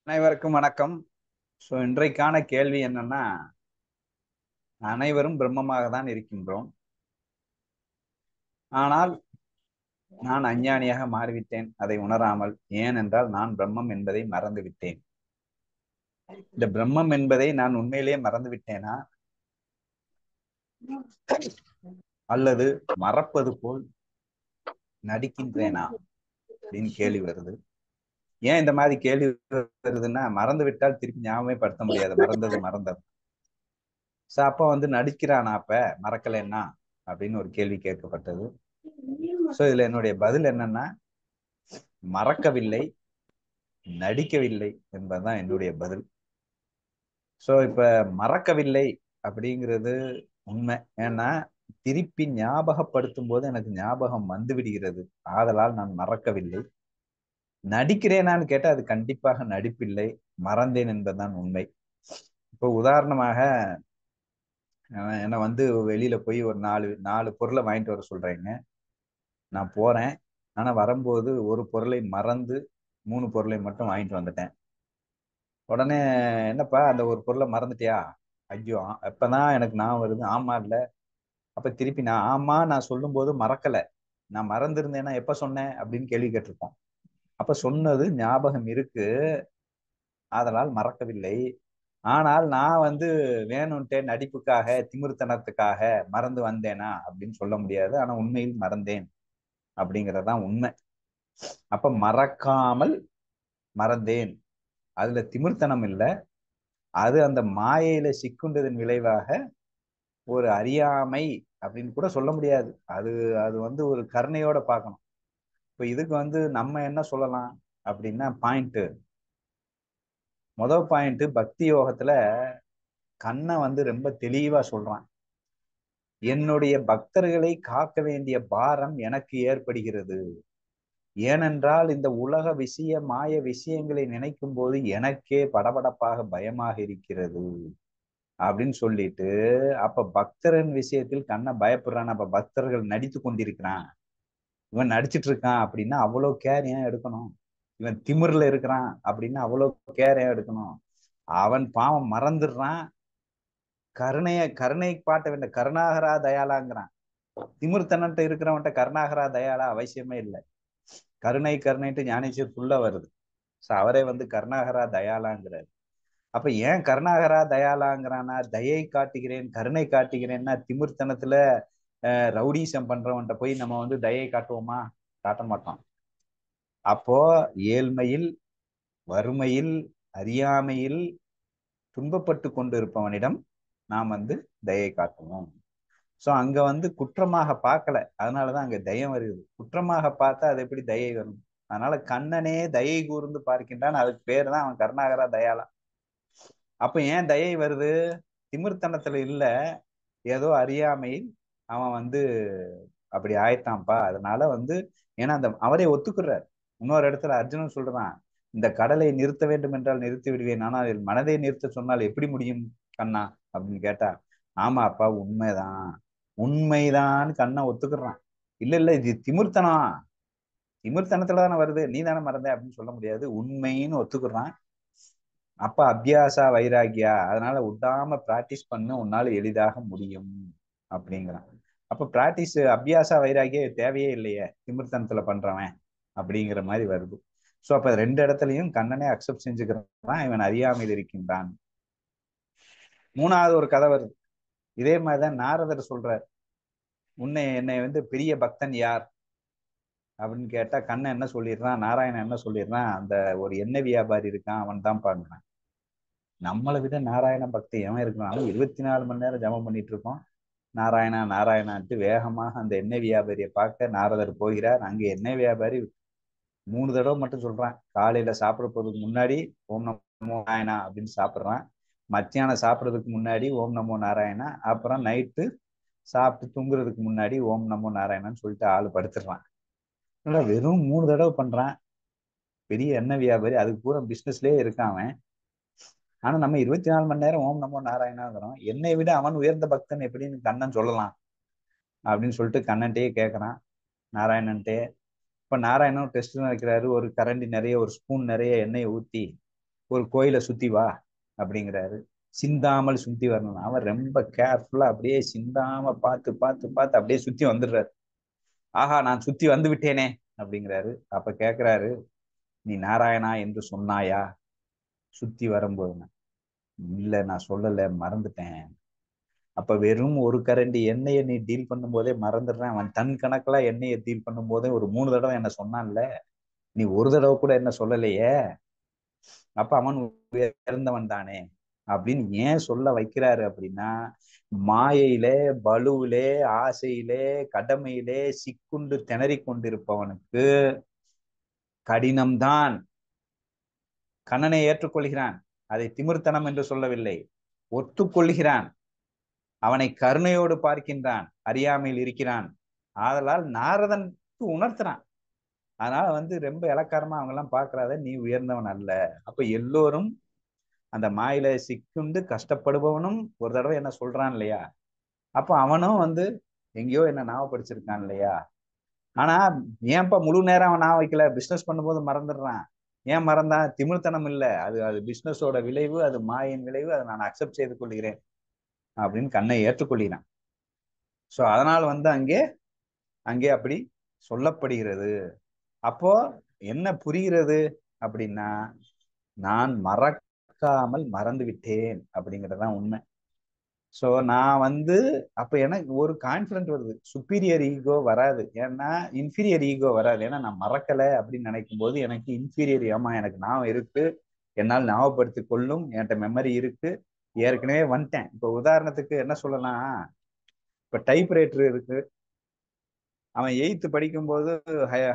அனைவருக்கும் வணக்கம். இன்றைக்கான கேள்வி என்னன்னா, அனைவரும் பிரம்மமாக தான் இருக்கின்றோம். ஆனால் நான் அஞ்ஞானியாக மாறிவிட்டேன் அதை உணராமல். ஏனென்றால் நான் பிரம்மம் என்பதை மறந்து விட்டேன். இந்த பிரம்மம் என்பதை நான் உண்மையிலேயே மறந்து விட்டேனா, அல்லது மறப்பது போல் நடிக்கின்றேனா அப்படின்னு கேள்வி வருது. ஏன் இந்த மாதிரி கேள்வி வருதுன்னா, மறந்து விட்டால் திருப்பி ஞாபகமே படுத்த முடியாது. மறந்தது மறந்தது. அப்ப நடிக்கிறானா அப்ப மறக்கலைன்னா அப்படின்னு ஒரு கேள்வி கேட்கப்பட்டது. இதுல என்னுடைய பதில் என்னன்னா, மறக்கவில்லை, நடிக்கவில்லை என்பதுதான் என்னுடைய பதில். இப்ப மறக்கவில்லை அப்படிங்கிறது உண்மை. ஏன்னா திருப்பி ஞாபகப்படுத்தும் போது எனக்கு ஞாபகம் வந்து விடுகிறது. ஆதலால் நான் மறக்கவில்லை. நடிக்கிறேனான்னு கேட்டா அது கண்டிப்பாக நடிப்பில்லை, மறந்தேன் என்பதுதான் உண்மை. இப்போ உதாரணமாக என்னை வெளியில போய் ஒரு நாலு நாலு பொருளை வாங்கிட்டு வர சொல்றேங்க. நான் போறேன். ஆனா வரும்போது ஒரு பொருளை மறந்து 3 பொருளை மட்டும் வாங்கிட்டு வந்துட்டேன். உடனே என்னப்பா அந்த ஒரு பொருளை மறந்துட்டியா? ஐயோ, எப்பதான் எனக்கு நான் வருது. ஆமா இல்ல. அப்ப திருப்பி நான் சொல்லும் போது மறக்கல. நான் மறந்திருந்தேன்னா எப்ப சொன்னேன் அப்படின்னு கேள்வி கேட்டிருப்போம். அப்ப சொன்னது ஞாபகம் இருக்கு, அதனால் மறக்கவில்லை. ஆனால் நான் வேணும்ட்டே நடிப்புக்காக திமிர்த்தனத்துக்காக மறந்து வந்தேனா அப்படின்னு சொல்ல முடியாது. ஆனா உண்மையில் மறந்தேன் அப்படிங்கறதுதான் உண்மை. அப்ப மறக்காமல் மறந்தேன். அதுல திமிர்த்தனம் இல்லை. அது அந்த மாயையில சிக்குண்டதன் விளைவாக ஒரு அறியாமை அப்படின்னு கூட சொல்ல முடியாது. அது அது ஒரு கருணையோட பார்க்கணும். இப்ப இதுக்கு நம்ம என்ன சொல்லலாம் அப்படின்னா, முதல் பாயிண்ட் பக்தி யோகத்துல கண்ணை ரொம்ப தெளிவா சொல்றான். என்னுடைய பக்தர்களை காக்க வேண்டிய பாரம் எனக்கு ஏற்படுகிறது. ஏனென்றால் இந்த உலக மாய விஷயங்களை நினைக்கும் போது எனக்கே படபடப்பாக பயமாக இருக்கிறது அப்படின்னு சொல்லிட்டு, அப்ப பக்தரின் விஷயத்தில் கண்ண பயப்படுறான். அப்ப பக்தர்கள் நடித்து கொண்டிருக்கிறான், இவன் நடிச்சிட்டு இருக்கான் அப்படின்னா அவ்வளவு கேர் ஏன் எடுக்கணும்? இவன் திமிர்ல இருக்கிறான் அப்படின்னா அவ்வளவு கேர் ஏன் எடுக்கணும்? அவன் பாவம் மறந்துடுறான். கருணை பாட்ட வேண்டிய கருணாகரா தயாளாங்கிறான். திமிர்த்தனன்ட்ட இருக்கிறவன்ட்ட கருணாகரா தயாளா அவசியமே இல்லை. கருணைட்டு ஞானேஸ்வர் ஃபுல்லா வருது. அவரே கருணாகரா தயாளாங்கிறார். அப்ப ஏன் கருணாகரா தயாளாங்கிறானா, தயை காட்டுகிறேன் கருணை காட்டுகிறேன்னா திமிர்த்தனத்துல ரவுடிசம் பண்றவன்ட்ட போய் நம்ம தயை காட்டுவோமா? காட்ட மாட்டோம். அப்போ ஏழ்மையில், வறுமையில், அறியாமையில் துன்பப்பட்டு கொண்டு இருப்பவனிடம் நாம் தயை காட்டுவோம். அங்க குற்றமாக பார்க்கல, அதனாலதான் அங்க தயம் வருது. குற்றமாக பார்த்தா அது எப்படி தயை வரும்? அதனால கண்ணனே தயை கூர்ந்து பார்க்கின்றான். அதுக்கு பேர் தான் அவன் கருணாகரா தயாளா. அப்ப ஏன் தயை வருது? திமிர்த்தனத்துல இல்ல, ஏதோ அறியாமையில் அவன் அப்படி ஆயிட்டான்ப்பா. அதனால ஏன்னா அந்த அவரே ஒத்துக்குறார். இன்னொரு இடத்துல அர்ஜுனன் சொல்றான், இந்த கடலை நிறுத்த வேண்டும் என்றால் நிறுத்தி விடுவேன், ஆனால் அதில் மனதை நிறுத்த சொன்னால் எப்படி முடியும் கண்ணா அப்படின்னு கேட்டா, ஆமா அப்பா உண்மைதான், உண்மைதான் கண்ணை ஒத்துக்குறான். இல்ல இல்ல இது திமிர்த்தனம், திமிர்த்தனத்துல தானே வருது, நீ தானே மறந்த அப்படின்னு சொல்ல முடியாது, உண்மைன்னு ஒத்துக்குறான். அப்ப அபியாசா வைராகியா, அதனால விடாம பிராக்டிஸ் பண்ண உன்னால எளிதாக முடியும் அப்படிங்கிறான். அப்ப பிராக்டிஸ் அபியாசா வைராகிய தேவையே இல்லையே திமிர்த்தனத்துல பண்றவன் அப்படிங்கிற மாதிரி வருது. அப்ப ரெண்டு இடத்துலயும் கண்ணனே அக்செப்ட் செஞ்சுக்கிறான், இவன் அறியாமையில் இருக்கின்றான். மூணாவது ஒரு கதை வருது. இதே மாதிரிதான் நாரதர் சொல்றார், என்னை பெரிய பக்தன் யார் அப்படின்னு கேட்டா கண்ணன் என்ன சொல்லிடுறான், நாராயணன் என்ன சொல்லிடுறான், அந்த ஒரு எண்ணெய் வியாபாரி இருக்கான் அவன் தான் பாடுறான். நம்மளை விட நாராயண பக்தி எவன் இருக்கிறான்? 24 மணி நேரம் ஜபம் பண்ணிட்டு இருக்கோம். நாராயணா நாராயணான்ட்டு வேகமாக அந்த எண்ணெய் வியாபாரியை பார்க்க நாரதர் போகிறார். அங்க எண்ணெய் வியாபாரி 3 தடவை மட்டும் சொல்றான். காலையில சாப்பிட போறதுக்கு முன்னாடி ஓம் நமோ நாராயணா அப்படின்னு சாப்பிடுறான். மத்தியானம் சாப்பிட்றதுக்கு முன்னாடி ஓம் நமோ நாராயணா, அப்புறம் நைட்டு சாப்பிட்டு தூங்குறதுக்கு முன்னாடி ஓம் நமோ நாராயணான்னு சொல்லிட்டு ஆளு படுத்துடுறான். வெறும் 3 தடவை பண்றான். பெரிய எண்ணெய் வியாபாரி, அதுக்கு பூரா பிசினஸ்லயே இருக்கான் அவன். ஆனா நம்ம 24 மணி நேரம் ஓம் நமோ நாராயணாங்கிறோம். என்னை விட அவன் உயர்ந்த பக்தன் எப்படின்னு கண்ணன் சொல்லலாம் அப்படின்னு சொல்லிட்டு கண்ணன்ட்டே கேட்கறான், நாராயணன்ட்டே. இப்ப நாராயணன் டெஸ்ட் வைக்கிறாரு. ஒரு கரண்டி நிறைய, ஒரு ஸ்பூன் நிறைய எண்ணெயை ஊத்தி ஒரு கோயிலை சுத்தி வா அப்படிங்கிறாரு. சிந்தாமல் சுத்தி வரணும். அவன் ரொம்ப கேர்ஃபுல்லா அப்படியே சிந்தாம பார்த்து பார்த்து பார்த்து அப்படியே சுத்தி வந்துடுறாரு. ஆஹா, நான் சுத்தி வந்து விட்டேனே அப்படிங்கிறாரு. அப்ப கேக்குறாரு, நீ நாராயணா என்று சொன்னாயா சுத்தி வரும்போது? இல்ல, நான் சொல்லல, மறந்துட்டேன். அப்ப வெறும் ஒரு கரண்டி எண்ணெயை நீ டீல் பண்ணும் போதே மறந்துடுறேன். அவன் டன் கணக்குல எண்ணெயை டீல் பண்ணும் போதே ஒரு 3 தடவை என்ன சொன்னான்ல, நீ ஒரு தடவை கூட என்ன சொல்லலையே. அப்ப அவன் உயர்ந்தவன் தானே அப்படின்னு ஏன் சொல்ல வைக்கிறாரு அப்படின்னா, மாயையிலே, பலுவிலே, ஆசையிலே, கடமையிலே சிக்குண்டு திணறி கொண்டிருப்பவனுக்கு கடினம்தான். கண்ணனை ஏற்றுக்கொள்கிறான், அதை திமிர்த்தனம் என்று சொல்லவில்லை, ஒத்துக்கொள்கிறான். அவனை கருணையோடு பார்க்கின்றான், அறியாமையில் இருக்கிறான். ஆதலால் நாரதனுக்கு உணர்த்துறான். அதனால ரொம்ப இலக்காரமா அவங்க எல்லாம் பாக்குறாத, நீ உயர்ந்தவன் அல்ல. அப்ப எல்லோரும் அந்த மாயில சிக்குண்டு கஷ்டப்படுபவனும் ஒரு தடவை என்ன சொல்றான் இல்லையா, அப்ப அவனும் எங்கேயோ என்ன ஞாபகப்படுத்திருக்கான் இல்லையா. ஆனா ஏன்பா முழு நேரம் அவன் ஞாபகம் வைக்கல, பிசினஸ் பண்ணும்போது மறந்துடுறான். ஏன் மறந்தான்? திமிர்த்தனம் இல்ல, அது அது பிசினஸோட விளைவு, அது மாயின் விளைவு, அதை நான் அக்செப்ட் செய்து கொள்கிறேன் அப்படின்னு கண்ணை ஏற்றுக்கொள்கிறான். சோ அதனால அங்கே அங்கே அப்படி சொல்லப்படுகிறது. அப்போ என்ன புரிகிறது அப்படின்னா, நான் மறக்காமல் மறந்து விட்டேன் அப்படிங்கறதுதான் உண்மை. சோ நான் அப்ப எனக்கு ஒரு கான்பிடன்ட் வருது, சுப்பீரியர் ஈகோ வராது. ஏன்னா இன்ஃபீரியர் ஈகோ வராது. ஏன்னா நான் மறக்கல அப்படின்னு நினைக்கும் போது எனக்கு இன்ஃபீரியர், ஏமா எனக்கு ஞாபகம் இருக்கு, என்னால் ஞாபகப்படுத்தி கொள்ளும், என்கிட்ட மெமரி இருக்கு, ஏற்கனவே வந்துட்டேன். இப்ப உதாரணத்துக்கு என்ன சொல்லலாம், இப்ப டைப்ரைட்டர் இருக்கு, அவன் 8th படிக்கும்போது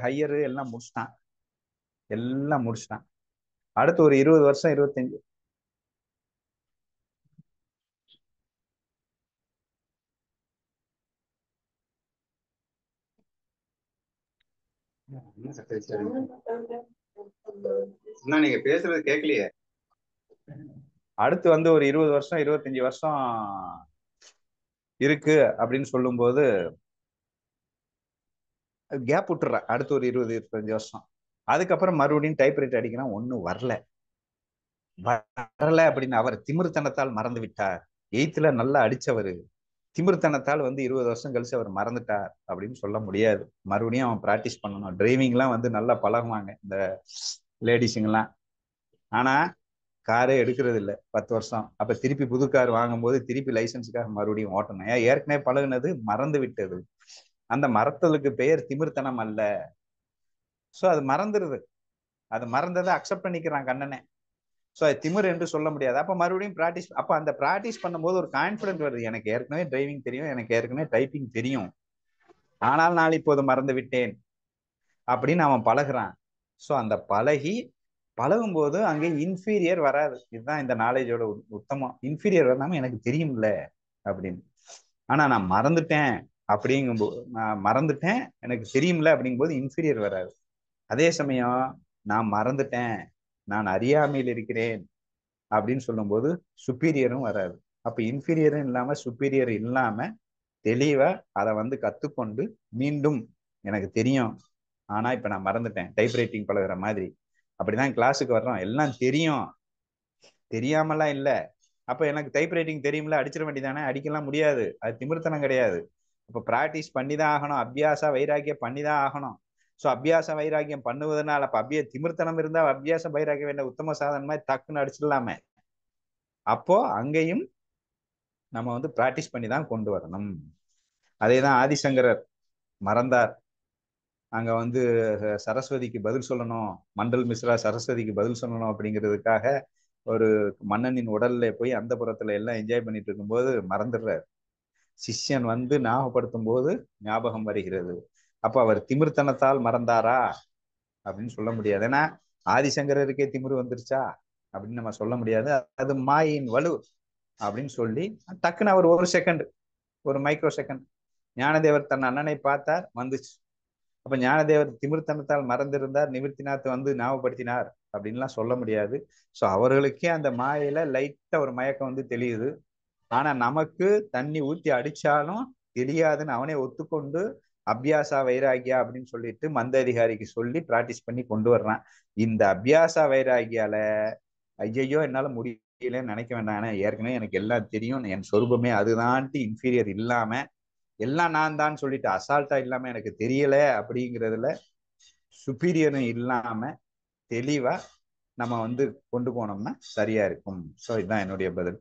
ஹையரு எல்லாம் முடிச்சிட்டான், எல்லாம் முடிச்சிட்டான். அடுத்து ஒரு 20 வருஷம் 25 நீங்க பேசுறது கேட்கலையே. அடுத்து ஒரு 20 வருஷம் 25 வருஷம் இருக்கு அப்படின்னு சொல்லும் போது கேப் விட்டுற, அடுத்து ஒரு 20 25 வருஷம். அதுக்கப்புறம் மறுபடியும் டைப்ரைட்டர் அடிக்கிறான், ஒன்னும் வரல. வரல அப்படின்னு அவர் திமிர்த்தனத்தால் மறந்து விட்டார். 8th நல்லா அடிச்சவரு திமிர்த்தனத்தால் 20 வருஷம் கழிச்சு அவர் மறந்துட்டார் அப்படின்னு சொல்ல முடியாது. மறுபடியும் அவன் பிராக்டிஸ் பண்ணணும். டிரைவிங் எல்லாம் நல்லா பழகுவாங்க இந்த லேடிஸுங்க எல்லாம். ஆனா காரே எடுக்கிறது இல்ல 10 வருஷம். அப்ப திருப்பி புது கார் வாங்கும் போது திருப்பி லைசன்ஸுக்காக மறுபடியும் ஓட்டணும். ஏன், ஏற்கனவே பழகுனது மறந்து விட்டது. அந்த மறத்தலுக்கு பெயர் திமிர்த்தனம் அல்ல. சோ அது மறந்துருது. அது மறந்ததை அக்செப்ட் பண்ணிக்கிறான் கண்ணனே. சோ அது திமிர் என்று சொல்ல முடியாது. அப்ப மறுபடியும் பிராக்டிஸ், அப்ப அந்த பிராக்டிஸ் பண்ணும்போது ஒரு கான்பிடன்ட் வருது, எனக்கு ஏற்கனவே டிரைவிங் தெரியும், எனக்கு ஏற்கனவே டைப்பிங் தெரியும், ஆனால் நான் இப்போது மறந்து விட்டேன் அப்படின்னு அவன் பழகுறான். சோ அந்த பழகும் போது அங்கே இன்ஃபீரியர் வராது. இதுதான் இந்த நாலேஜோட உத்தமம். இன்ஃபீரியர் வராம எனக்கு தெரியும்ல அப்படின்னு. ஆனா நான் மறந்துட்டேன் அப்படிங்கும்போது, நான் மறந்துட்டேன் எனக்கு தெரியும்ல அப்படிங்கும்போது இன்ஃபீரியர் வராது. அதே சமயம் நான் மறந்துட்டேன், நான் அறியாமையில் இருக்கிறேன் அப்படின்னு சொல்லும்போது சுப்பீரியரும் வராது. அப்ப இன்ஃபீரியரும் இல்லாம சுப்பீரியர் இல்லாம தெளிவா அதை கத்துக்கொண்டு மீண்டும் எனக்கு தெரியும், ஆனா இப்ப நான் மறந்துட்டேன், டைப் ரைட்டிங் பழகுற மாதிரி. அப்படிதான் கிளாஸுக்கு வர்றோம், எல்லாம் தெரியும், தெரியாமலாம் இல்ல. அப்ப எனக்கு டைப் ரைட்டிங் தெரியும்ல, அடிச்சிட வேண்டியதானே. அடிக்கலாம் முடியாது, அது திமிர்த்தனம் கிடையாது. அப்ப பிராக்டிஸ் பண்ணிதான் ஆகணும், அபியாச வைராக்கியம் பண்ணிதான் ஆகணும். சோ அபியாச வைராக்கியம் பண்ணுவதனால அப்ப திமிர்த்தனம் இருந்தா அபியாச வைராக்கியம் என்ன உத்தம சாதன மாதிரி டக்குன்னு அடிச்சிடலாமே. அப்போ அங்கேயும் நம்ம பிராக்டிஸ் பண்ணி தான் கொண்டு வரணும். அதேதான் ஆதிசங்கரர் மறந்தார். அங்க சரஸ்வதிக்கு பதில் சொல்லணும், மண்டல் மிஸ்ரா சரஸ்வதிக்கு பதில் சொல்லணும் அப்படிங்கிறதுக்காக ஒரு மன்னனின் உடல்ல போய் அந்த புறத்துல எல்லாம் என்ஜாய் பண்ணிட்டு இருக்கும்போது மறந்துடுறார். சிஷ்யன் ஞாபகப்படுத்தும் போது ஞாபகம் வருகிறது. அப்ப அவர் திமிர்த்தனத்தால் மறந்தாரா அப்படின்னு சொல்ல முடியாது. ஏன்னா ஆதிசங்கரருக்கே திமிரு வந்துருச்சா அப்படின்னு நம்ம சொல்ல முடியாது. அது மாயின் வலு அப்படின்னு சொல்லி டக்குன்னு அவர் ஒரு செகண்ட், ஒரு மைக்ரோ செகண்ட், ஞானதேவர் தன் அண்ணனை பார்த்தார், வந்துச்சு. அப்ப ஞானதேவர் திமிர்த்தனத்தால் மறந்திருந்தார், நிவர்த்திநாத் ஞாபகப்படுத்தினார் அப்படின்லாம் சொல்ல முடியாது. சோ அவர்களுக்கே அந்த மாயில லைட்டா ஒரு மயக்கம் தெரியுது. ஆனா நமக்கு தண்ணி ஊத்தி அடிச்சாலும் தெரியாதுன்னு அவனே ஒத்துக்கொண்டு அபியாசா வைராகியா அப்படின்னு சொல்லிட்டு மந்த அதிகாரிக்கு சொல்லி பிராக்டிஸ் பண்ணி கொண்டு வர்றான். இந்த அபியாசா வைராகியால ஐயையோ என்னால முடியலன்னு நினைக்க வேண்டாம். ஏன்னா ஏற்கனவே எனக்கு எல்லாம் தெரியும், என் சொரூபமே அதுதான்ட்டு இன்ஃபீரியர் இல்லாம எல்லாம் நான் தான் சொல்லிட்டு அசால்ட்டா இல்லாம எனக்கு தெரியல அப்படிங்கிறதுல சுப்பீரியரும் இல்லாம தெளிவா நம்ம வந்து கொண்டு போனோம்னா சரியா இருக்கும். ஸோ இதுதான் என்னுடைய பதில்.